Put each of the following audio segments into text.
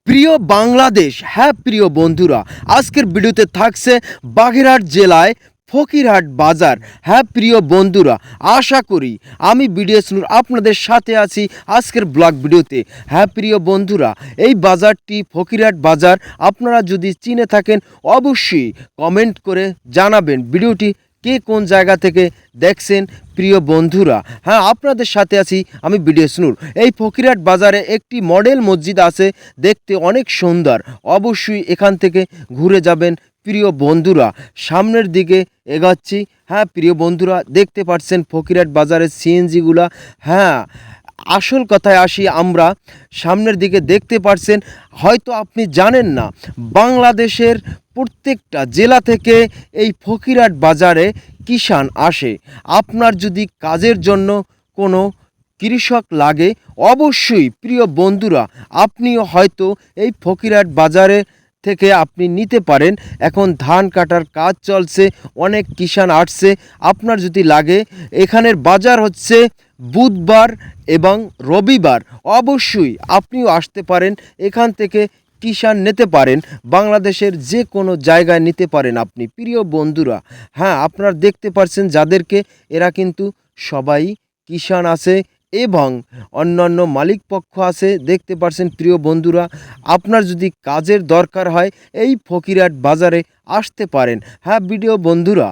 প্রিয় বাংলাদেশ, হ্যাঁ প্রিয় বন্ধুরা, আজকের ভিডিওতে থাকছে বাগেরহাট জেলায় ফকিরহাট বাজার। হ্যাঁ প্রিয় বন্ধুরা, আশা করি আমি বিডিএস নূর আপনাদের সাথে আছি আজকের ব্লগ ভিডিওতে। হ্যাঁ প্রিয় বন্ধুরা, এই বাজারটি ফকিরহাট বাজার আপনারা যদি চিনে থাকেন অবশ্যই কমেন্ট করে জানাবেন ভিডিওটি কে কোন জায়গা থেকে দেখছেন। প্রিয় বন্ধুরা, হ্যাঁ আপনাদের সাথে আছি আমি বিডিএস নূর। এই ফকিরহাট বাজারে একটি মডেল মসজিদ আছে, দেখতে অনেক সুন্দর। অবশ্যই এখান থেকে ঘুরে যাবেন। প্রিয় বন্ধুরা, সামনের দিকে এগাচ্ছি। হ্যাঁ প্রিয় বন্ধুরা, দেখতে পাচ্ছেন ফকিরহাট বাজারের সিএনজিগুলা। হ্যাঁ, আসল কথায় আসি আমরা, সামনের দিকে দেখতে পাচ্ছেন, হয়তো আপনি জানেন না বাংলাদেশের প্রত্যেকটা জেলা থেকে এই ফকিরহাট বাজারে কিষাণ আসে। আপনার যদি কাজের জন্য কোনো কৃষক লাগে অবশ্যই প্রিয় বন্ধুরা আপনিও হয়তো এই ফকিরহাট বাজারে থেকে আপনি নিতে পারেন। এখন ধান কাটার কাজ চলছে, অনেক কিষাণ আসছে। আপনার যদি লাগে, এখানের বাজার হচ্ছে বুধবার এবং রবিবার। অবশ্যই আপনিও আসতে পারেন, এখান থেকে কিষাণ নিতে পারেন। বাংলাদেশের যে কোনো জায়গায় নিতে পারেন আপনি। প্রিয় বন্ধুরা, হ্যাঁ আপনারা দেখতে পাচ্ছেন যাদেরকে, এরা কিন্তু সবাই কিষাণ আছে এবং অন্যান্য মালিক পক্ষ আছে। দেখতে পাচ্ছেন প্রিয় বন্ধুরা, আপনার যদি কাজের দরকার হয় এই ফকিরহাট বাজারে আসতে পারেন। হ্যাঁ ভিডিও বন্ধুরা,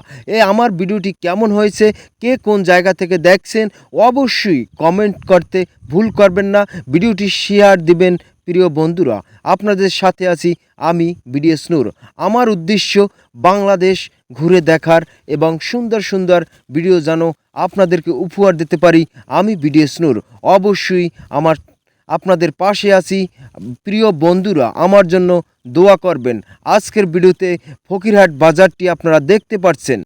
আমার ভিডিওটি কেমন হয়েছে, কে কোন জায়গা থেকে দেখছেন অবশ্যই কমেন্ট করতে ভুল করবেন না। ভিডিওটি শেয়ার দিবেন। প্রিয় বন্ধুরা, আপনাদের সাথে আছি আমি বিডিএস নূর। আমার উদ্দেশ্য বাংলাদেশ ঘুরে দেখার এবং সুন্দর সুন্দর ভিডিও যেন আপনাদেরকে উপহার দিতে পারি আমি বিডিএস নূর। অবশ্যই আপনাদের পাশে আছি। প্রিয় বন্ধুরা, আমার জন্য দোয়া করবেন। আজকের ভিডিওতে ফকিরহাট বাজারটি আপনারা দেখতে পাচ্ছেন।